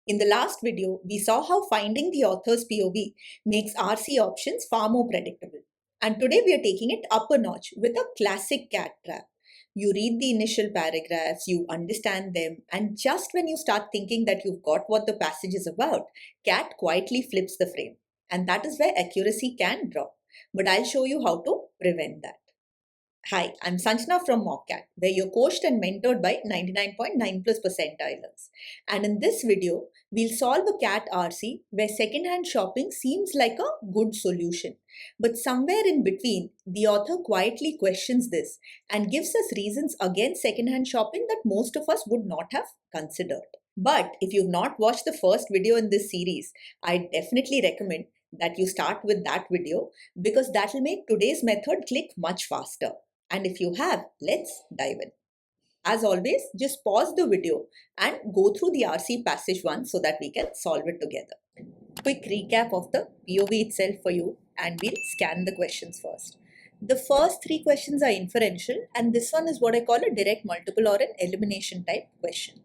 In the last video, we saw how finding the author's POV makes RC options far more predictable. And today we are taking it up a notch with a classic cat trap. You read the initial paragraphs, you understand them, and just when you start thinking that you've got what the passage is about, cat quietly flips the frame. And that is where accuracy can drop. But I'll show you how to prevent that. Hi, I'm Sanjana from Mockcat, where you're coached and mentored by 99.9 plus percentilers. And in this video, we'll solve a cat RC where secondhand shopping seems like a good solution. But somewhere in between, the author quietly questions this and gives us reasons against secondhand shopping that most of us would not have considered. But if you've not watched the first video in this series, I definitely recommend that you start with that video because that will make today's method click much faster. And if you have, let's dive in. As always, just pause the video and go through the RC passage once so that we can solve it together. Quick recap of the POV itself for you, and we'll scan the questions first. The first three questions are inferential, and this one is what I call a direct multiple or an elimination type question.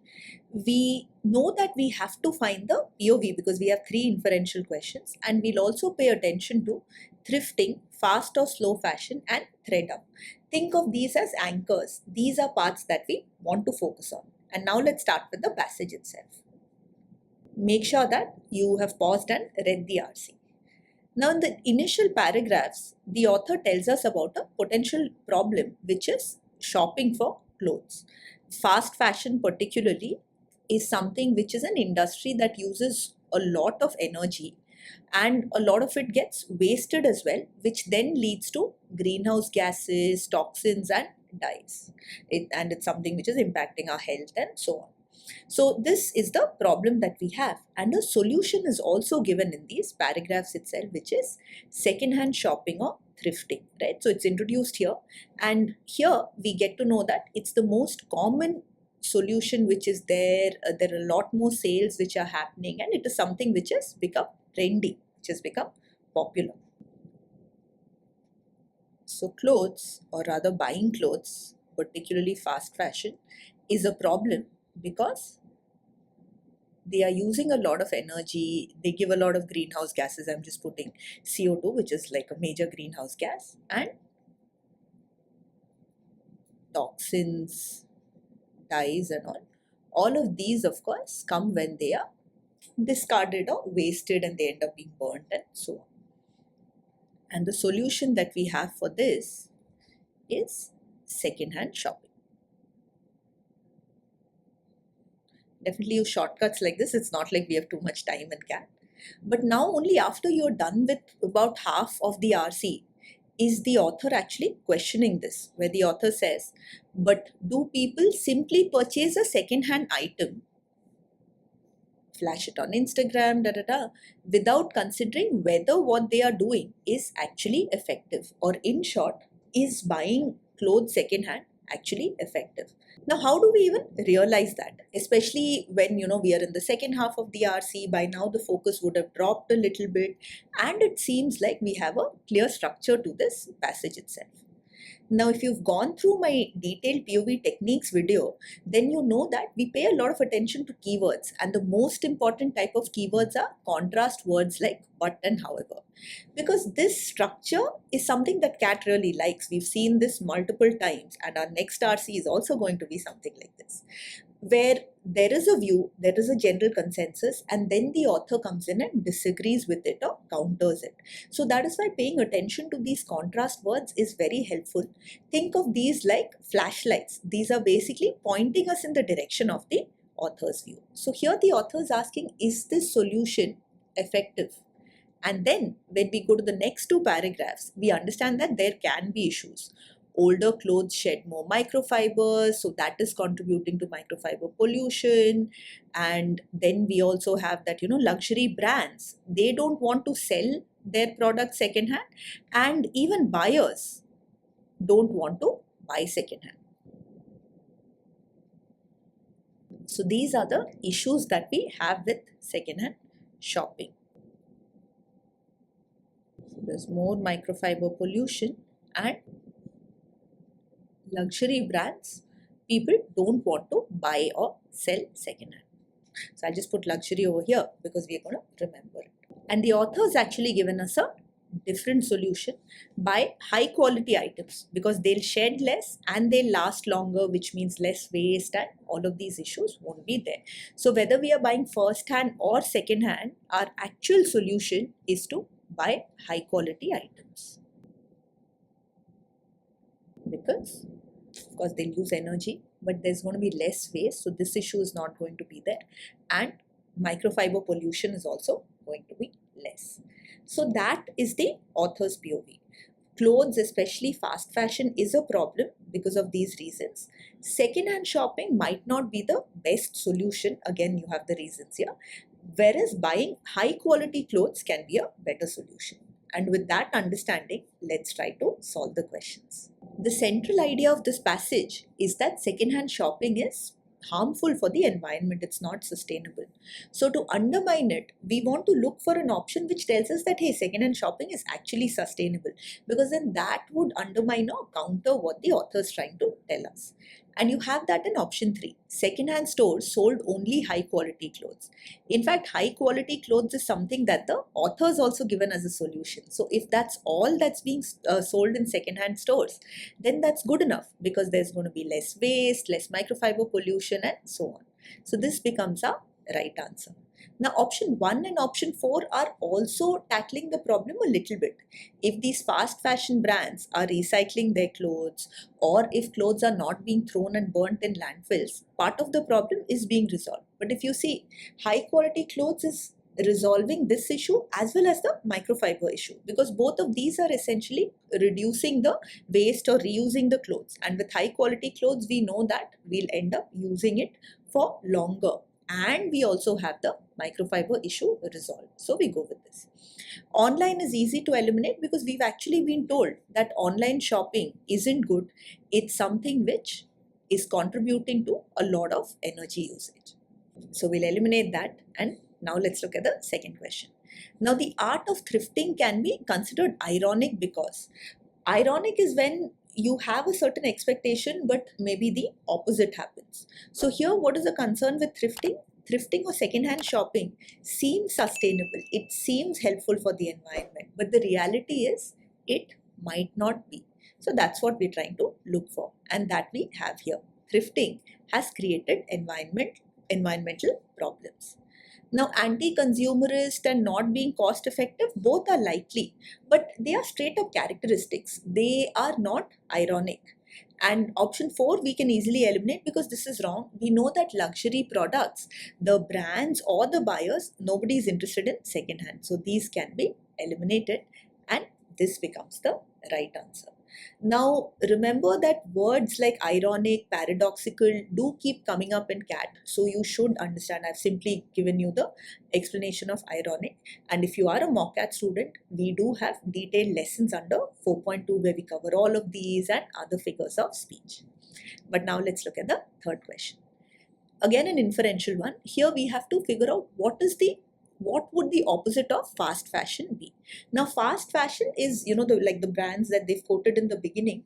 We know that we have to find the POV because we have three inferential questions, and we'll also pay attention to thrifting, fast or slow fashion, and thread up. Think of these as anchors. These are parts that we want to focus on. And now let's start with the passage itself. Make sure that you have paused and read the RC. Now, in the initial paragraphs, the author tells us about a potential problem, which is shopping for clothes. Fast fashion, particularly, is something which is an industry that uses a lot of energy, and a lot of it gets wasted as well, which then leads to greenhouse gases, toxins, and dyes. And it's something which is impacting our health and so on. So this is the problem that we have, and a solution is also given in these paragraphs itself, which is second-hand shopping or thrifting, right? So it's introduced here, and here we get to know that it's the most common solution which is there. There are a lot more sales which are happening, and it is something which has become trendy, which has become popular. So clothes, or rather buying clothes, particularly fast fashion, is a problem because they are using a lot of energy, they give a lot of greenhouse gases. I'm just putting CO2, which is like a major greenhouse gas, and toxins, dyes and all. All of these, of course, come when they are discarded or wasted and they end up being burnt and so on. And the solution that we have for this is second-hand shopping. Definitely use shortcuts like this. It's not like we have too much time in CAT. But now only after you're done with about half of the RC is the author actually questioning this, where the author says, but do people simply purchase a second-hand item, flash it on Instagram, without considering whether what they are doing is actually effective? Or in short, is buying clothes second-hand actually effective? Now, how do we even realize that? Especially when, we are in the second half of the RC, by now the focus would have dropped a little bit, and it seems like we have a clear structure to this passage itself. Now, if you've gone through my detailed POV techniques video, then you know that we pay a lot of attention to keywords, and the most important type of keywords are contrast words like but and however. Because this structure is something that CAT really likes. We've seen this multiple times, and our next RC is also going to be something like this, where there is a view, there is a general consensus, and then the author comes in and disagrees with it or counters it. So that is why paying attention to these contrast words is very helpful. Think of these like flashlights. These are basically pointing us in the direction of the author's view. So here the author is asking, is this solution effective? And then when we go to the next two paragraphs, we understand that there can be issues. Older clothes shed more microfibers, so that is contributing to microfiber pollution. And then we also have that, luxury brands, they don't want to sell their products secondhand, and even buyers don't want to buy secondhand. So these are the issues that we have with secondhand shopping. So there's more microfiber pollution, and luxury brands, people don't want to buy or sell secondhand. So I'll just put luxury over here because we're going to remember it. And the author has actually given us a different solution by high quality items because they'll shed less and they'll last longer, which means less waste, and all of these issues won't be there. So whether we are buying first hand or second hand, our actual solution is to buy high quality items because of course they'll use energy, but there's going to be less waste, so this issue is not going to be there, and microfiber pollution is also going to be less. So that is the author's POV. Clothes, especially fast fashion, is a problem because of these reasons. Second-hand shopping might not be the best solution. Again, you have the reasons here. Whereas buying high-quality clothes can be a better solution. And with that understanding, let's try to solve the questions. The central idea of this passage is that second-hand shopping is harmful for the environment. It's not sustainable. So to undermine it, we want to look for an option which tells us that, hey, second-hand shopping is actually sustainable, because then that would undermine or counter what the author is trying to tell us. And you have that in option 3. Second-hand stores sold only high-quality clothes. In fact, high-quality clothes is something that the author has also given as a solution. So if that's all that's being sold in second-hand stores, then that's good enough because there's going to be less waste, less microfiber pollution, and so on. So this becomes our right answer. Now option 1 and option 4 are also tackling the problem a little bit. If these fast fashion brands are recycling their clothes, or if clothes are not being thrown and burnt in landfills, part of the problem is being resolved. But if you see, high quality clothes is resolving this issue as well as the microfiber issue, because both of these are essentially reducing the waste or reusing the clothes. And with high quality clothes, we know that we'll end up using it for longer. And we also have the microfiber issue resolved. So we go with this. Online is easy to eliminate because we've actually been told that online shopping isn't good. It's something which is contributing to a lot of energy usage. So we'll eliminate that. And now let's look at the second question. Now the art of thrifting can be considered ironic because ironic is when you have a certain expectation, but maybe the opposite happens. So here, what is the concern with thrifting? Thrifting or second-hand shopping seems sustainable. It seems helpful for the environment, but the reality is it might not be. So that's what we're trying to look for, and that we have here. Thrifting has created environmental problems. Now, anti-consumerist and not being cost-effective, both are likely, but they are straight-up characteristics. They are not ironic. And option 4, we can easily eliminate because this is wrong. We know that luxury products, the brands or the buyers, nobody is interested in second-hand. So these can be eliminated, and this becomes the right answer. Now, remember that words like ironic, paradoxical do keep coming up in CAT. So you should understand. I've simply given you the explanation of ironic. And if you are a mock CAT student, we do have detailed lessons under 4.2 where we cover all of these and other figures of speech. But now let's look at the third question. Again, an inferential one. Here we have to figure out what would the opposite of fast fashion be. Now fast fashion is, like the brands that they've quoted in the beginning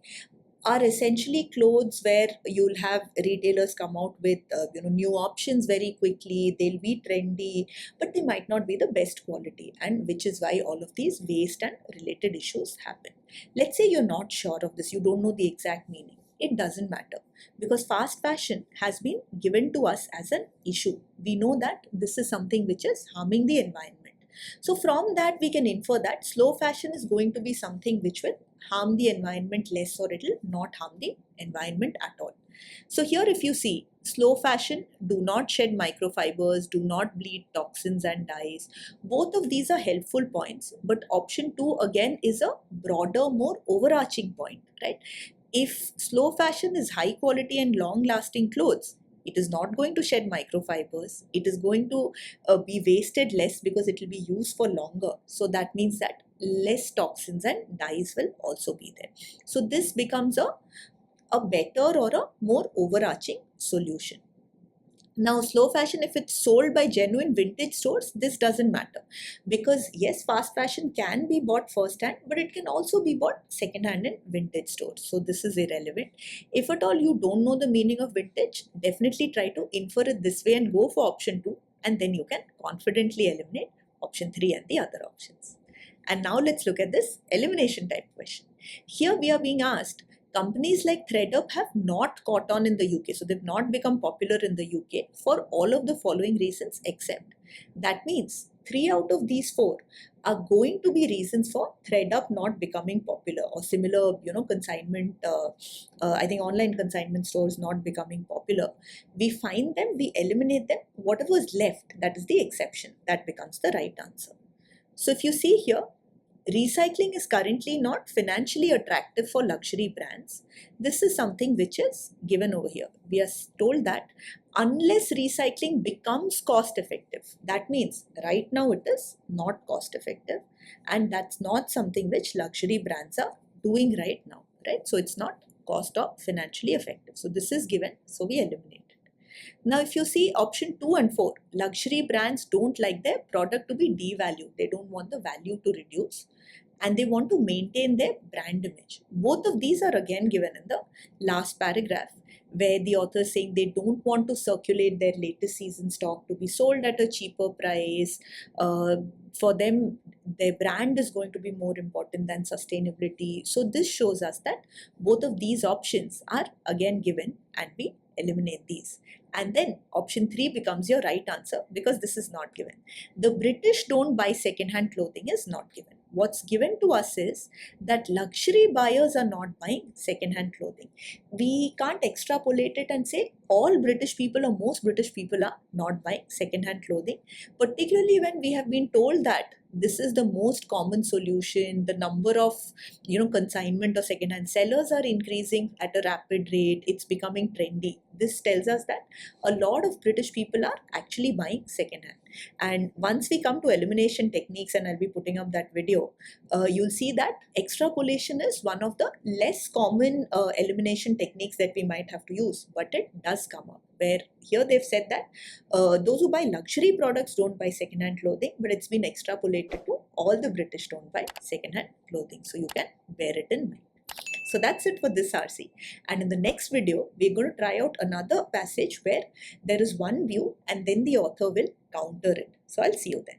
are essentially clothes where you'll have retailers come out with new options very quickly. They'll be trendy, but they might not be the best quality, and which is why all of these waste and related issues happen. Let's say you're not sure of this, you don't know the exact meaning. It doesn't matter because fast fashion has been given to us as an issue. We know that this is something which is harming the environment. So from that we can infer that slow fashion is going to be something which will harm the environment less, or it will not harm the environment at all. So here if you see, slow fashion do not shed microfibers, do not bleed toxins and dyes. Both of these are helpful points, but option 2 again is a broader, more overarching point, right? If slow fashion is high quality and long lasting clothes, it is not going to shed microfibers. It is going to be wasted less because it will be used for longer. So that means that less toxins and dyes will also be there. So this becomes a better or a more overarching solution. Now, slow fashion, if it's sold by genuine vintage stores, this doesn't matter because yes, fast fashion can be bought first hand, but it can also be bought second hand in vintage stores. So this is irrelevant. If at all you don't know the meaning of vintage, definitely try to infer it this way and go for option 2, and then you can confidently eliminate option 3 and the other options. And now let's look at this elimination type question. Here we are being asked, companies like ThreadUp have not caught on in the UK. So they've not become popular in the UK for all of the following reasons except. That means 3 out of these 4 are going to be reasons for ThreadUp not becoming popular, or similar, consignment, I think online consignment stores not becoming popular. We find them, we eliminate them. Whatever is left, that is the exception. That becomes the right answer. So if you see here, recycling is currently not financially attractive for luxury brands. This is something which is given over here. We are told that unless recycling becomes cost effective, that means right now it is not cost effective, and that's not something which luxury brands are doing right now, right? So it's not cost or financially effective. So this is given, so we eliminate. Now, if you see option 2 and 4, luxury brands don't like their product to be devalued. They don't want the value to reduce and they want to maintain their brand image. Both of these are again given in the last paragraph, where the author is saying they don't want to circulate their latest season stock to be sold at a cheaper price. For them, their brand is going to be more important than sustainability. So this shows us that both of these options are again given and we eliminate these. And then option 3 becomes your right answer because this is not given. The British don't buy second-hand clothing is not given. What's given to us is that luxury buyers are not buying second-hand clothing. We can't extrapolate it and say all British people or most British people are not buying second-hand clothing, particularly when we have been told that this is the most common solution. The number of consignment or second-hand sellers are increasing at a rapid rate. It's becoming trendy. This tells us that a lot of British people are actually buying second-hand. And once we come to elimination techniques, and I'll be putting up that video, you'll see that extrapolation is one of the less common elimination techniques that we might have to use, but it does come up. Where here they've said that those who buy luxury products don't buy second-hand clothing, but it's been extrapolated to all the British don't buy second-hand clothing. So you can bear it in mind. So that's it for this RC. And in the next video, we're going to try out another passage where there is one view and then the author will counter it. So I'll see you then.